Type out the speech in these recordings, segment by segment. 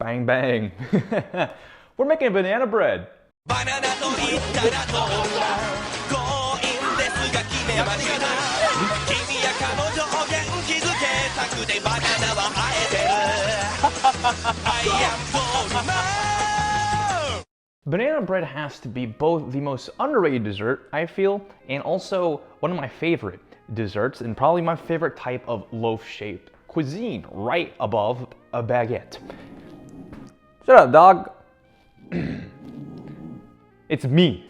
Bang, bang. We're making banana bread. Banana bread has to be both the most underrated dessert, I feel, and also one of my favorite desserts, and probably my favorite type of loaf-shaped cuisine, right above a baguette. Shut up, dog. It's me.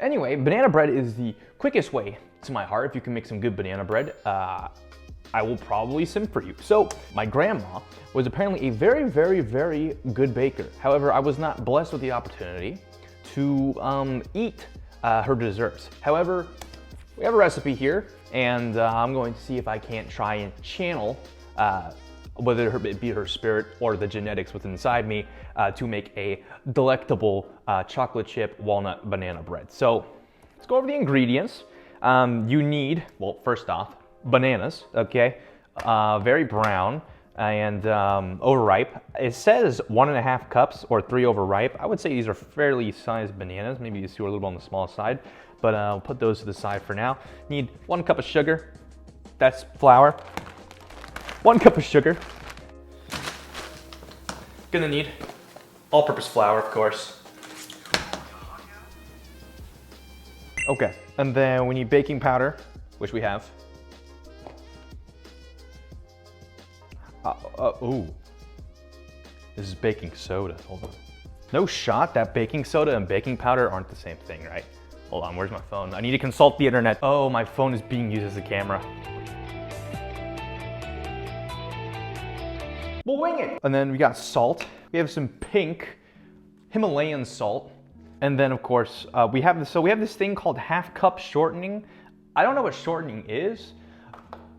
Anyway, banana bread is the quickest way to my heart. If you can make some good banana bread, I will probably simp for you. So, my grandma was apparently a very, very, very good baker. However, I was not blessed with the opportunity to eat her desserts. However, we have a recipe here, and I'm going to see if I can't try and channel whether it be her spirit or the genetics within inside me to make a delectable chocolate chip walnut banana bread. So let's go over the ingredients. You need, well, first off, bananas, okay? Very brown and overripe. It says 1.5 cups or 3 overripe. I would say these are fairly sized bananas. Maybe these two are a little bit on the small side, but I'll put those to the side for now. Need 1 cup of sugar. That's flour. 1 cup of sugar. Gonna need all-purpose flour, of course. Okay, and then we need baking powder, which we have. Ooh. This is baking soda, hold on. No shot that baking soda and baking powder aren't the same thing, right? Hold on, where's my phone? I need to consult the internet. Oh, my phone is being used as a camera. We'll wing it. And then we got salt. We have some pink Himalayan salt. And then of course, we have this thing called half cup shortening. I don't know what shortening is,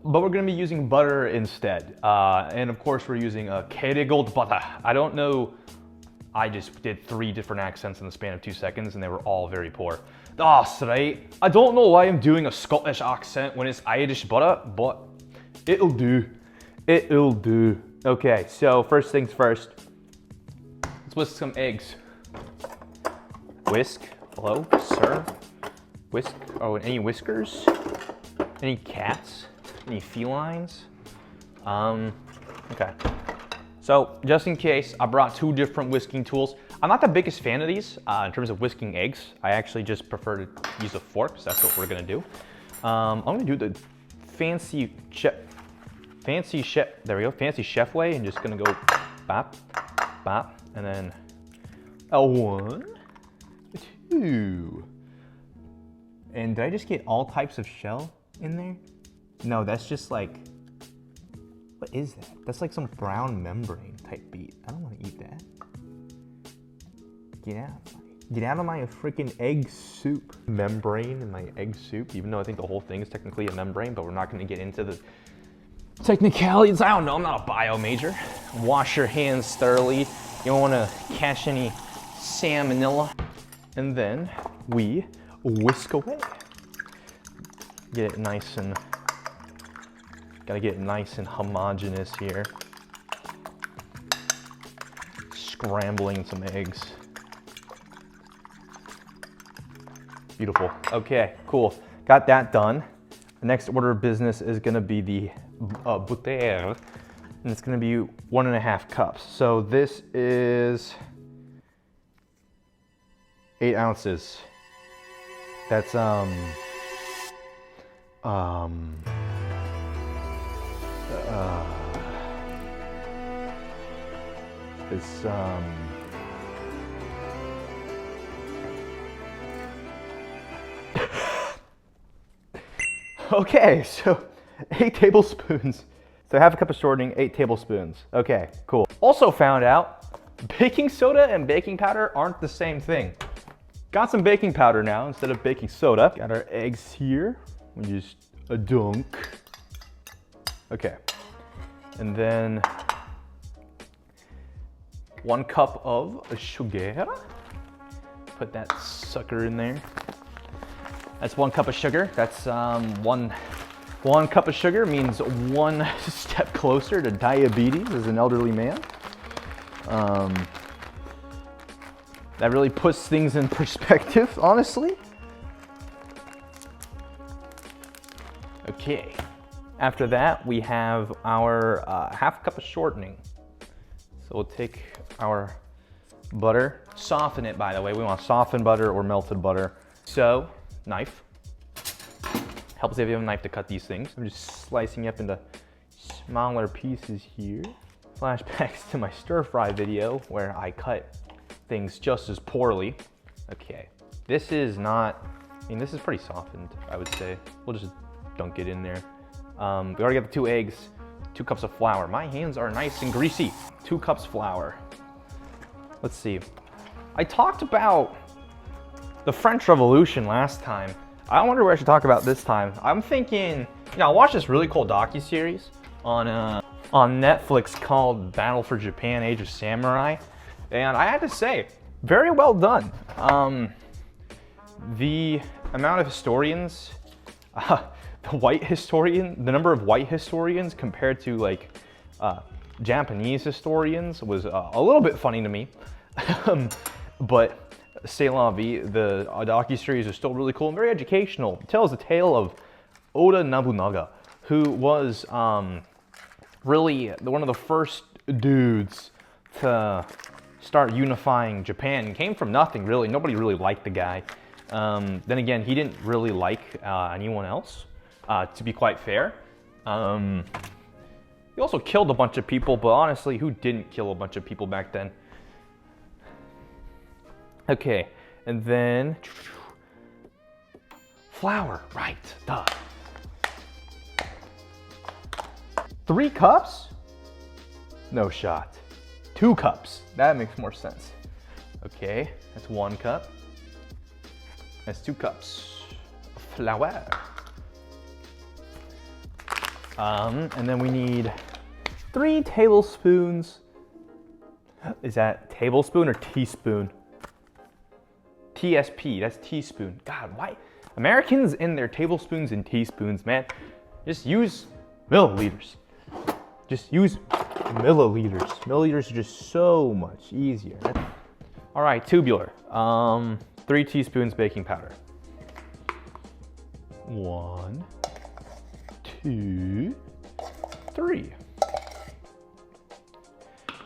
but we're gonna be using butter instead. And of course we're using a Kerrygold butter. I don't know, I just did 3 different accents in the span of 2 seconds and they were all very poor. That's right. I don't know why I'm doing a Scottish accent when it's Irish butter, but it'll do. It'll do. Okay, so first things first, let's whisk some eggs. Whisk, hello, sir? Whisk, oh, any whiskers? Any cats? Any felines? Okay. So, just in case, I brought 2 different whisking tools. I'm not the biggest fan of these in terms of whisking eggs. I actually just prefer to use a fork, so that's what we're gonna do. I'm gonna do the fancy chef way, and just gonna go bop, bop, and then a 1, 2. And did I just get all types of shell in there? No, that's just like, what is that? That's like some brown membrane type beet. I don't want to eat that. Get out of my freaking egg soup. Membrane in my egg soup, even though I think the whole thing is technically a membrane, but we're not going to get into the technicalities. I don't know, I'm not a bio major. Wash your hands thoroughly. You don't want to catch any salmonella. And then we whisk away. Get it nice and, gotta get it nice and homogeneous here. Scrambling some eggs. Beautiful. Okay, cool. Got that done. The next order of business is gonna be the Debonair, and it's gonna be 1.5 cups. So this is 8 ounces. That's okay, so 8 tablespoons. So half a cup of shortening, 8 tablespoons. Okay, cool. Also found out baking soda and baking powder aren't the same thing. Got some baking powder now instead of baking soda. Got our eggs here. We just a dunk. Okay. And then 1 cup of sugar. Put that sucker in there. That's 1 cup of sugar. That's one cup of sugar means 1 step closer to diabetes as an elderly man. That really puts things in perspective, honestly. Okay. After that, we have our half cup of shortening. So we'll take our butter, soften it, by the way. We want softened butter or melted butter. So, knife. Helps if you have a knife to cut these things. I'm just slicing up into smaller pieces here. Flashbacks to my stir fry video where I cut things just as poorly. Okay, this is not, I mean, this is pretty softened, I would say. We'll just dunk it in there. We already got the 2 eggs, 2 cups of flour. My hands are nice and greasy. 2 cups flour. Let's see. I talked about the French Revolution last time. I wonder what I should talk about this time. I'm thinking, I watched this really cool docuseries on Netflix called Battle for Japan, Age of Samurai. And I had to say, very well done. The amount of historians, the number of white historians compared to like Japanese historians was a little bit funny to me. But c'est la vie, the docuseries is still really cool and very educational. It tells the tale of Oda Nobunaga, who was really one of the first dudes to start unifying Japan. Came from nothing, really. Nobody really liked the guy. Then again, he didn't really like anyone else, to be quite fair. He also killed a bunch of people, but honestly, who didn't kill a bunch of people back then? Okay, and then flour, right, duh. 3 cups? No shot. 2 cups, that makes more sense. Okay, that's 1 cup. That's 2 cups of flour. And then we need 3 tablespoons. Is that tablespoon or teaspoon? TSP, that's teaspoon. God, why? Americans and their tablespoons and teaspoons, man. Just use milliliters. Just use milliliters. Milliliters are just so much easier. All right, tubular. 3 teaspoons baking powder. 1, 2, 3.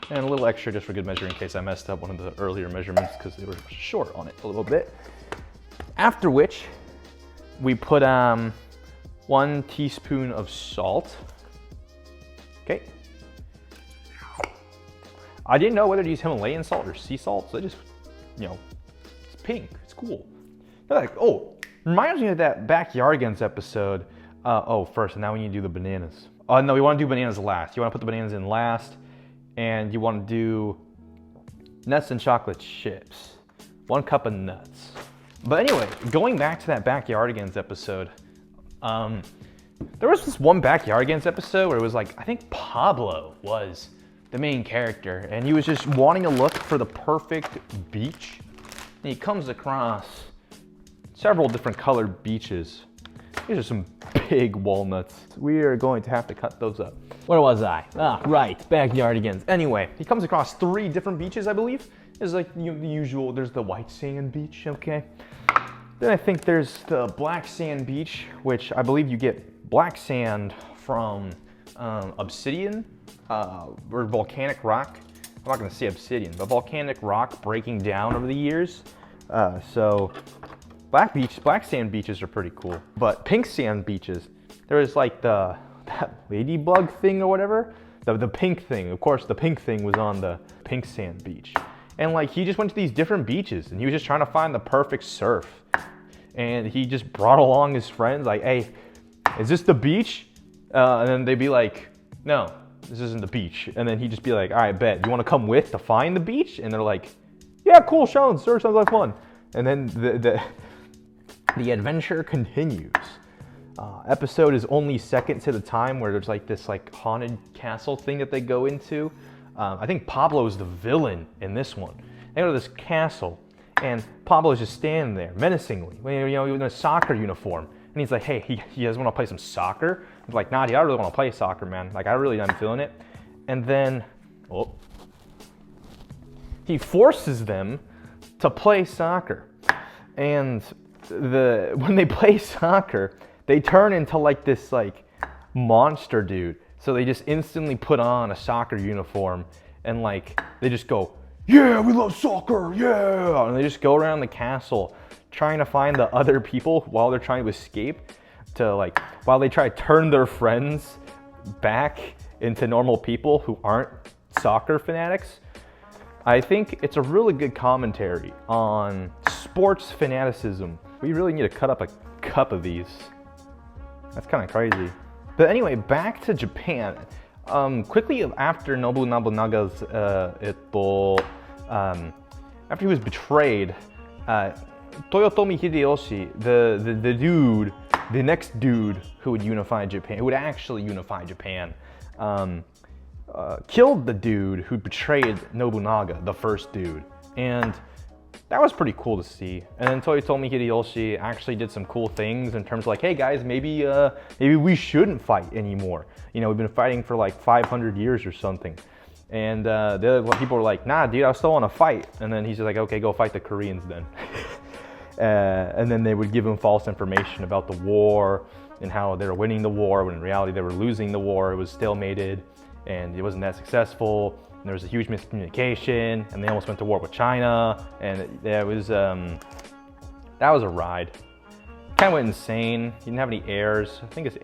And a little extra just for good measure in case I messed up one of the earlier measurements because they were short on it a little bit. After which, we put 1 teaspoon of salt. Okay. I didn't know whether to use Himalayan salt or sea salt, so I just, it's pink, it's cool. They're like, oh, reminds me of that Backyardigans episode. First, and now we need to do the bananas. No, we want to do bananas last. You want to put the bananas in last. And you want to do nuts and chocolate chips. 1 cup of nuts. But anyway, going back to that Backyardigans episode, there was this one Backyardigans episode where it was like, I think Pablo was the main character, and he was just wanting to look for the perfect beach. And he comes across several different colored beaches. These are some big walnuts. We are going to have to cut those up. Where was I? Ah, right, Backyardigans. Anyway, he comes across 3 different beaches, I believe. There's like the usual, there's the white sand beach, okay? Then I think there's the black sand beach, which I believe you get black sand from obsidian or volcanic rock. I'm not gonna say obsidian, but volcanic rock breaking down over the years. So black sand beaches are pretty cool. But pink sand beaches, there is like that ladybug thing or whatever. The pink thing, of course, the pink thing was on the pink sand beach. And like he just went to these different beaches and he was just trying to find the perfect surf. And he just brought along his friends like, hey, is this the beach? And then they'd be like, no, this isn't the beach. And then he'd just be like, all right, bet, you wanna come with to find the beach? And they're like, yeah, cool, Sean, sir, sounds like fun. And then the adventure continues. Episode is only seconds at a time where there's like this like haunted castle thing that they go into. I think Pablo is the villain in this one. They go to this castle and Pablo's just standing there menacingly, in a soccer uniform. And he's like, hey, you guys want to play some soccer? He's like, nah, dude, I really want to play soccer, man. Like, I really am feeling it. And then, oh, he forces them to play soccer. And when they play soccer, they turn into like this like monster dude. So they just instantly put on a soccer uniform and like they just go, yeah, we love soccer, yeah. And they just go around the castle trying to find the other people while they're trying to escape, to like, while they try to turn their friends back into normal people who aren't soccer fanatics. I think it's a really good commentary on sports fanaticism. We really need to cut up a cup of these. That's kind of crazy. But anyway, back to Japan. Quickly after Nobunaga's, after he was betrayed, Toyotomi Hideyoshi, the dude, the next dude who would unify Japan, who would actually unify Japan, killed the dude who betrayed Nobunaga, the first dude. And that was pretty cool to see. And then Toyotomi Hideyoshi actually did some cool things in terms of like, hey guys, maybe we shouldn't fight anymore. You know, we've been fighting for like 500 years or something. And the other people were like, nah, dude, I still want to fight. And then he's just like, okay, go fight the Koreans then. And then they would give him false information about the war and how they were winning the war, when in reality they were losing the war. It was stalemated and it wasn't that successful. And there was a huge miscommunication and they almost went to war with China. And it was, that was a ride. Kind of went insane. He didn't have any heirs. I think it's,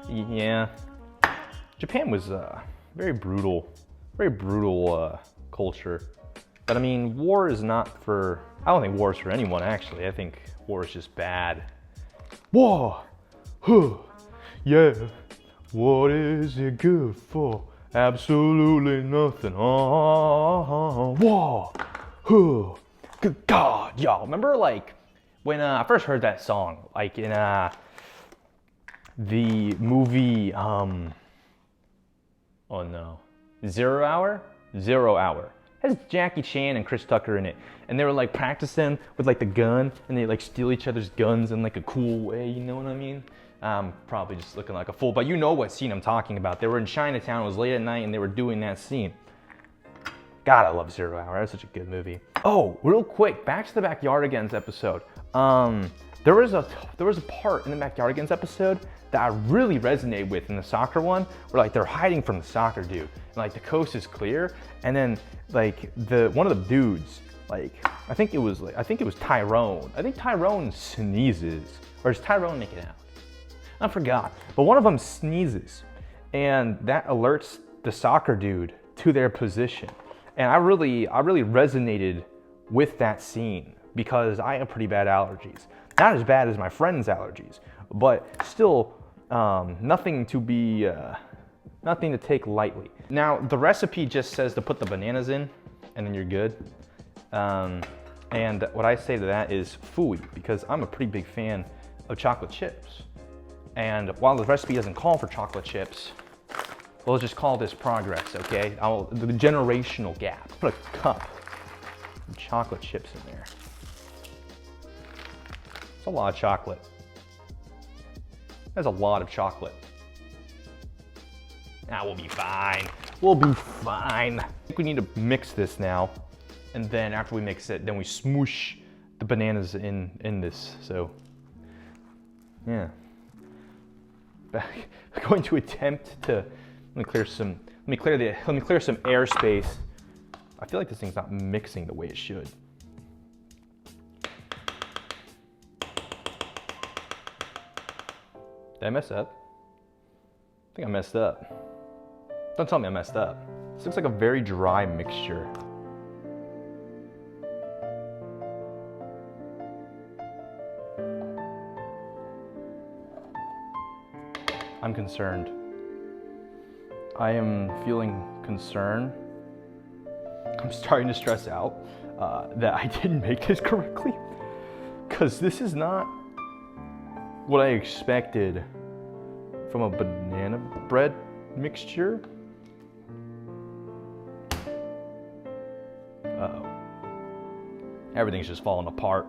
yeah. Japan was very brutal culture. But I mean, war is not for, I don't think war is for anyone actually. I think war is just bad. War, huh, yeah, what is it good for? Absolutely nothing. War, huh, good God, y'all. Remember like when I first heard that song, like in the movie, oh no, Zero Hour? Zero Hour. It has Jackie Chan and Chris Tucker in it. And they were like practicing with like the gun and they like steal each other's guns in like a cool way, you know what I mean? Probably just looking like a fool, but you know what scene I'm talking about. They were in Chinatown, it was late at night and they were doing that scene. God, I love Zero Hour, that's such a good movie. Oh, real quick, back to the Backyardigans episode. There was a part in the Backyardigans episode that I really resonated with in the soccer one, where like they're hiding from the soccer dude, and like the coast is clear, and then like one of the dudes, like I think it was Tyrone. I think Tyrone sneezes, or does Tyrone make it out? I forgot, but one of them sneezes, and that alerts the soccer dude to their position, and I really resonated with that scene because I have pretty bad allergies. Not as bad as my friend's allergies, but still nothing to take lightly. Now, the recipe just says to put the bananas in, and then you're good. And what I say to that is phooey, because I'm a pretty big fan of chocolate chips. And while the recipe doesn't call for chocolate chips, we'll just call this progress, okay? The generational gap. Put a cup of chocolate chips in there. It's a lot of chocolate. That's a lot of chocolate. Ah, we'll be fine. We'll be fine. I think we need to mix this now. And then after we mix it, then we smoosh the bananas in this, so. Yeah. I'm going to attempt to, let me clear some airspace. I feel like this thing's not mixing the way it should. Did I mess up? I think I messed up. Don't tell me I messed up. This looks like a very dry mixture. I'm concerned. I am feeling concern. I'm starting to stress out that I didn't make this correctly, because this is not what I expected from a banana bread mixture. Uh-oh. Everything's just falling apart.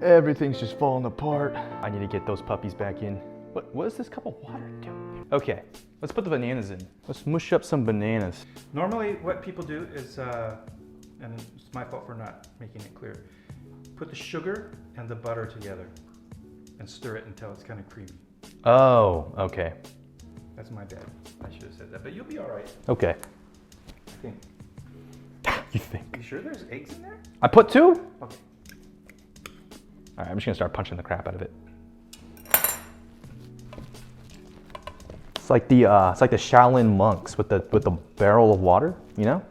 Everything's just falling apart. I need to get those puppies back in. What does this cup of water do? Okay, let's put the bananas in. Let's mush up some bananas. Normally what people do is, and it's my fault for not making it clear, put the sugar and the butter together and stir it until it's kind of creamy. Oh, okay. That's my bad. I should have said that, but you'll be all right. Okay. I think. You think? You sure there's eggs in there? I put 2? Okay. All right, I'm just gonna start punching the crap out of it. It's like the Shaolin monks with the barrel of water, you know?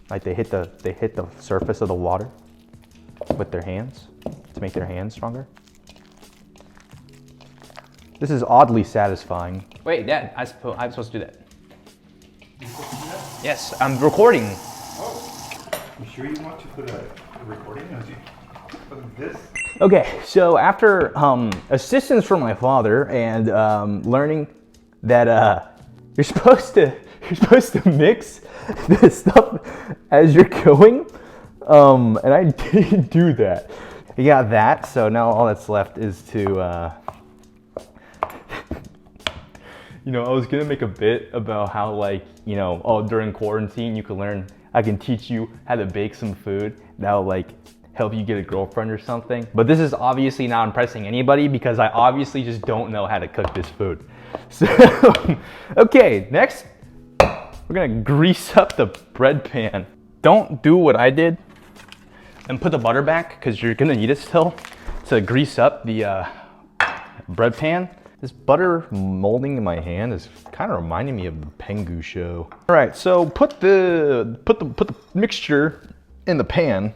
Like they hit the surface of the water with their hands to make their hands stronger. This is oddly satisfying. Wait, Dad, I'm supposed to do that. You supposed to do that? Yes, I'm recording. Oh, you sure you want to put a recording of this? Okay, so after assistance from my father and learning that you're supposed to mix this stuff as you're going, and I didn't do that. You got that, so now all that's left is to, you know, I was gonna make a bit about how, like, you know, oh, during quarantine you can learn, I can teach you how to bake some food that'll like help you get a girlfriend or something. But this is obviously not impressing anybody because I obviously just don't know how to cook this food. So, okay, next, we're gonna grease up the bread pan. Don't do what I did and put the butter back because you're gonna need it still to grease up the bread pan. This butter molding in my hand is kind of reminding me of the Pengu show. All right, so put the mixture in the pan.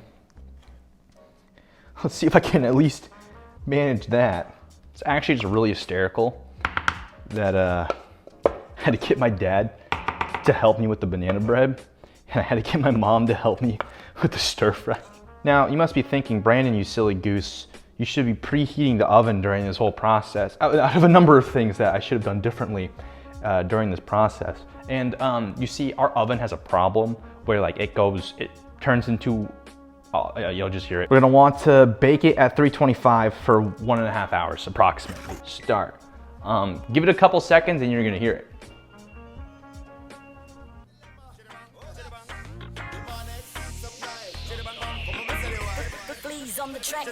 Let's see if I can at least manage that. It's actually just really hysterical that I had to get my dad to help me with the banana bread, and I had to get my mom to help me with the stir fry. Now, you must be thinking, Brandon, you silly goose, you should be preheating the oven during this whole process. Out of a number of things that I should have done differently during this process. And you see, our oven has a problem where like it turns into, you'll just hear it. We're gonna want to bake it at 325 for 1.5 hours approximately. Start. Give it a couple seconds and you're gonna hear it. On the track.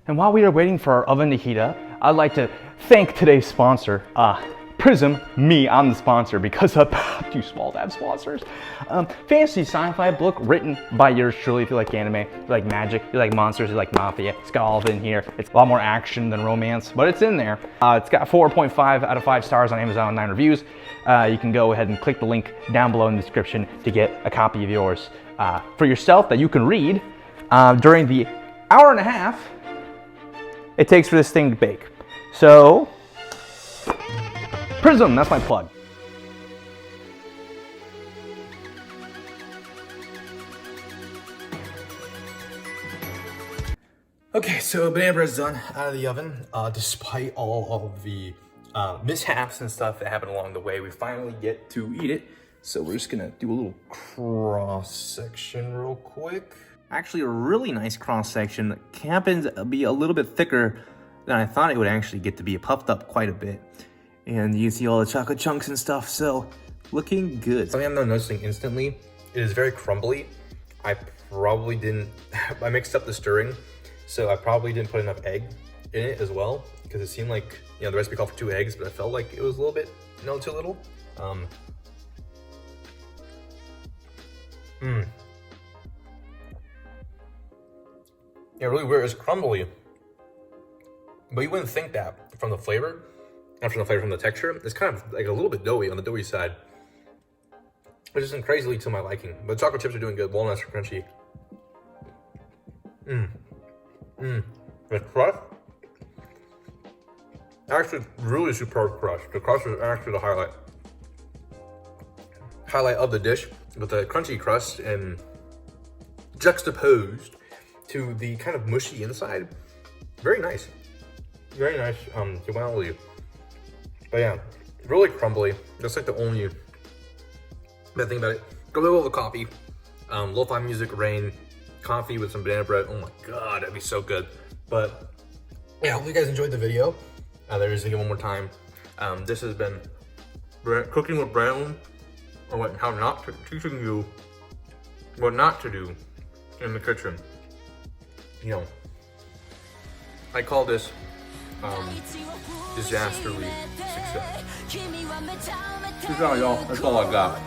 And while we are waiting for our oven to heat up, I'd like to thank today's sponsor, Prism. I'm the sponsor because I'm too small to have sponsors. Fantasy sci-fi book written by yours truly. If you like anime, you like magic, you like monsters, you like mafia, it's got all of it in here. It's a lot more action than romance, but it's in there. It's got 4.5 out of 5 stars on Amazon, 9 reviews. You can go ahead and click the link down below in the description to get a copy of yours for yourself that you can read during the hour and a half it takes for this thing to bake. So, Prism, that's my plug. Okay, so banana bread's done out of the oven. Despite all of the mishaps and stuff that happened along the way, we finally get to eat it. So we're just gonna do a little cross section real quick. Actually, a really nice cross section. Happens to be a little bit thicker than I thought it would actually get to be. It puffed up quite a bit. And you can see all the chocolate chunks and stuff, so looking good. Something I'm now noticing instantly, it is very crumbly. I mixed up the stirring, so I probably didn't put enough egg in it as well, because it seemed like, you know, the recipe called for 2 eggs, but I felt like it was a little bit, too little. Yeah, really weird. It's crumbly, but you wouldn't think that from the flavor. And from the flavor, from the texture, it's kind of like a little bit doughy on the doughy side, which isn't crazily to my liking. But the chocolate chips are doing good. Walnuts are crunchy. The crust, actually, really superb crust. The crust is actually the highlight of the dish, with the crunchy crust and juxtaposed to the kind of mushy inside. Very nice. Very nice duality. But yeah, really crumbly. That's like the only bad thing about it. Go with all the coffee, lo-fi music, rain, coffee with some banana bread. Oh my God, that'd be so good. But yeah, hope you guys enjoyed the video. There is again one more time. This has been cooking with Brandon, or what, how not to, teaching you what not to do in the kitchen. You know, I call this disasterly success. Peace out, y'all. That's all I got.